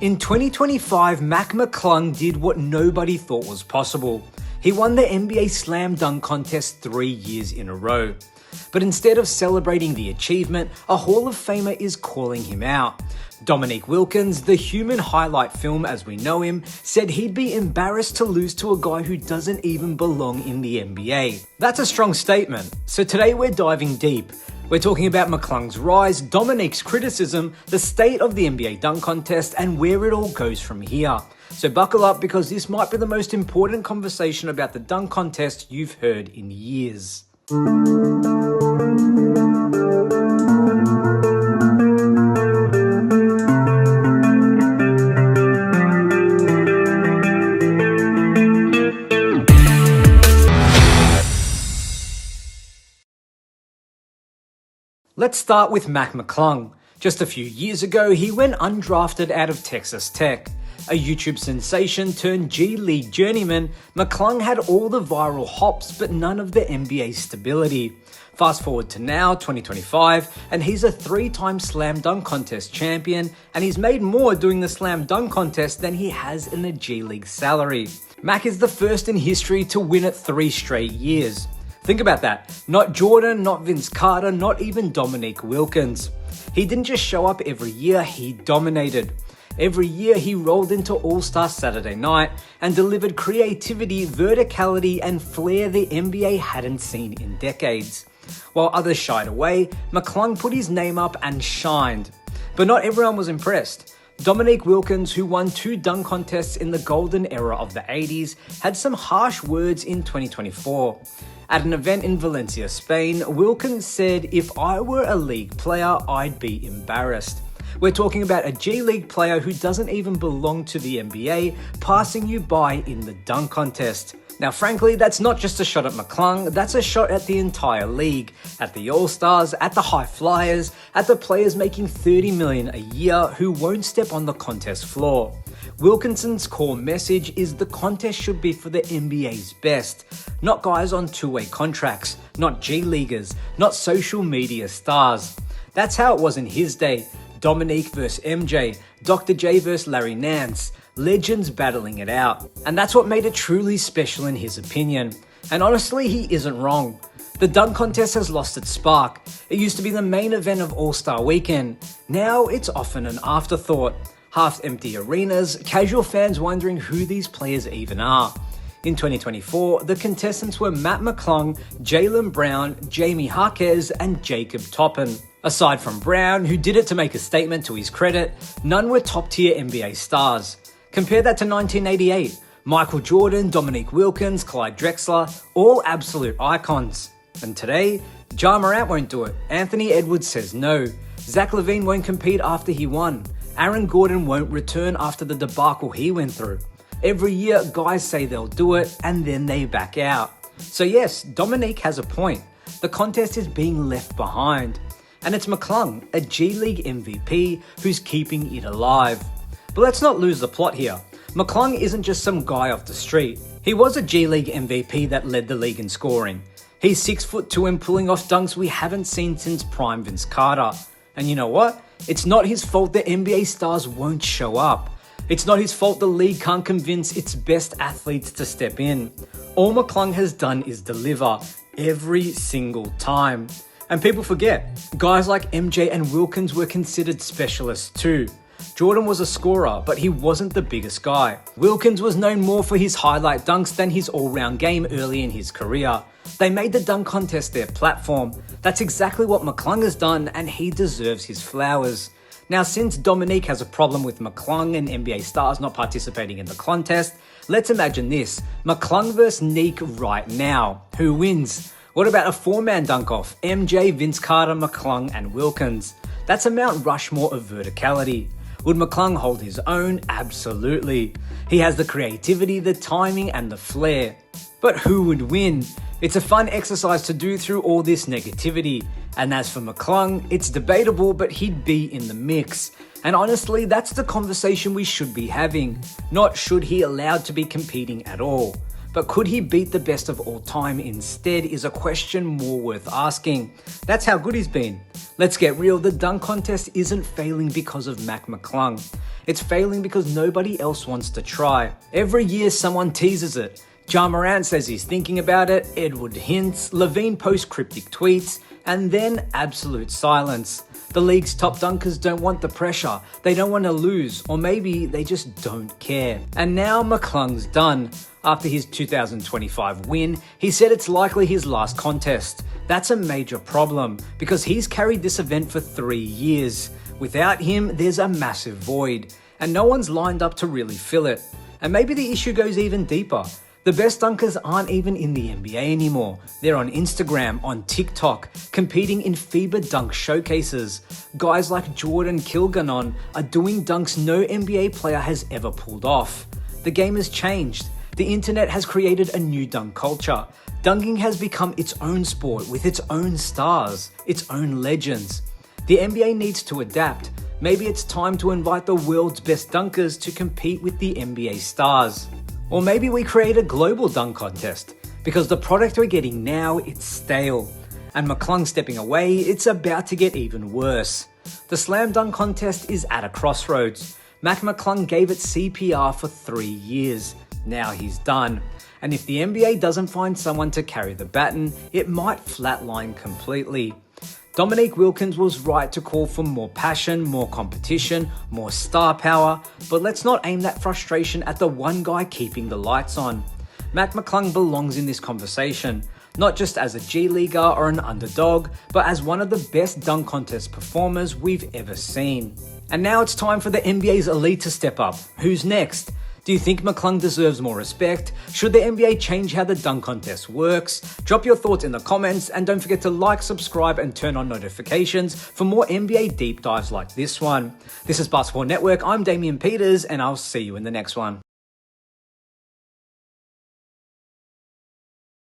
In 2025, Mac McClung did what nobody thought was possible. He won the NBA Slam Dunk Contest 3 years in a row. But instead of celebrating the achievement, a Hall of Famer is calling him out. Dominique Wilkins, the human highlight film as we know him, said he'd be embarrassed to lose to a guy who doesn't even belong in the NBA. That's a strong statement. So today we're diving deep. We're talking about McClung's rise, Dominique's criticism, the state of the NBA dunk contest, and where it all goes from here. So buckle up because this might be the most important conversation about the dunk contest you've heard in years. Let's start with Mac McClung. Just a few years ago, he went undrafted out of Texas Tech. A YouTube sensation turned G League journeyman, McClung had all the viral hops but none of the NBA stability. Fast forward to now, 2025, and he's a 3-time Slam Dunk Contest champion, and he's made more doing the Slam Dunk Contest than he has in a G League salary. Mac is the first in history to win it 3 straight years. Think about that. Not Jordan, not Vince Carter, not even Dominique Wilkins. He didn't just show up every year, he dominated. Every year he rolled into All-Star Saturday night and delivered creativity, verticality, and flair the NBA hadn't seen in decades. While others shied away, McClung put his name up and shined. But not everyone was impressed. Dominique Wilkins, who won 2 dunk contests in the golden era of the 80s, had some harsh words in 2024. At an event in Valencia, Spain, Wilkins said, "If I were a league player, I'd be embarrassed." We're talking about a G League player who doesn't even belong to the NBA, passing you by in the dunk contest. Now, frankly, that's not just a shot at McClung, that's a shot at the entire league, at the All-Stars, at the high flyers, at the players making $30 million a year who won't step on the contest floor. Wilkinson's core message is the contest should be for the NBA's best, not guys on 2-way contracts, not G-Leaguers, not social media stars. That's how it was in his day. Dominique vs MJ, Dr. J vs Larry Nance, legends battling it out. And that's what made it truly special in his opinion. And honestly, he isn't wrong. The dunk contest has lost its spark. It used to be the main event of All-Star Weekend. Now it's often an afterthought. Half-empty arenas, casual fans wondering who these players even are. In 2024, the contestants were Mac McClung, Jaylen Brown, Jamie Jaquez, and Jacob Toppin. Aside from Brown, who did it to make a statement to his credit, none were top-tier NBA stars. Compare that to 1988. Michael Jordan, Dominique Wilkins, Clyde Drexler, all absolute icons. And today, Ja Morant won't do it. Anthony Edwards says no. Zach LaVine won't compete after he won. Aaron Gordon won't return after the debacle he went through. Every year, guys say they'll do it, and then they back out. So yes, Dominique has a point. The contest is being left behind. And it's McClung, a G League MVP, who's keeping it alive. But let's not lose the plot here. McClung isn't just some guy off the street. He was a G League MVP that led the league in scoring. He's 6'2" and pulling off dunks we haven't seen since prime Vince Carter. And you know what? It's not his fault that NBA stars won't show up. It's not his fault the league can't convince its best athletes to step in. All McClung has done is deliver, every single time. And people forget, guys like MJ and Wilkins were considered specialists too. Jordan was a scorer, but he wasn't the biggest guy. Wilkins was known more for his highlight dunks than his all-round game early in his career. They made the dunk contest their platform. That's exactly what McClung has done, and he deserves his flowers. Now, since Dominique has a problem with McClung and NBA stars not participating in the contest, let's imagine this. McClung vs Neek right now. Who wins? What about a 4-man dunk-off? MJ, Vince Carter, McClung, and Wilkins. That's a Mount Rushmore of verticality. Would McClung hold his own? Absolutely. He has the creativity, the timing, and the flair. But who would win? It's a fun exercise to do through all this negativity. And as for McClung, it's debatable, but he'd be in the mix. And honestly, that's the conversation we should be having. Not should he allowed to be competing at all. But could he beat the best of all time instead is a question more worth asking. That's how good he's been. Let's get real, the dunk contest isn't failing because of Mac McClung. It's failing because nobody else wants to try. Every year someone teases it. Ja Morant says he's thinking about it, Edward hints, Levine posts cryptic tweets, and then absolute silence. The league's top dunkers don't want the pressure, they don't want to lose, or maybe they just don't care. And now McClung's done. After his 2025 win, he said it's likely his last contest. That's a major problem, because he's carried this event for 3 years. Without him, there's a massive void, and no one's lined up to really fill it. And maybe the issue goes even deeper. The best dunkers aren't even in the NBA anymore. They're on Instagram, on TikTok, competing in FIBA dunk showcases. Guys like Jordan Kilganon are doing dunks no NBA player has ever pulled off. The game has changed. The internet has created a new dunk culture. Dunking has become its own sport with its own stars, its own legends. The NBA needs to adapt. Maybe it's time to invite the world's best dunkers to compete with the NBA stars. Or maybe we create a global dunk contest, because the product we're getting now, it's stale. And McClung stepping away, it's about to get even worse. The slam dunk contest is at a crossroads. Mac McClung gave it CPR for 3 years. Now he's done. And if the NBA doesn't find someone to carry the baton, it might flatline completely. Dominique Wilkins was right to call for more passion, more competition, more star power, but let's not aim that frustration at the one guy keeping the lights on. Mac McClung belongs in this conversation, not just as a G Leaguer or an underdog, but as one of the best dunk contest performers we've ever seen. And now it's time for the NBA's elite to step up. Who's next? Do you think McClung deserves more respect? Should the NBA change how the dunk contest works? Drop your thoughts in the comments, and don't forget to like, subscribe, and turn on notifications for more NBA deep dives like this one. This is Basketball Network. I'm Damian Peters, and I'll see you in the next one.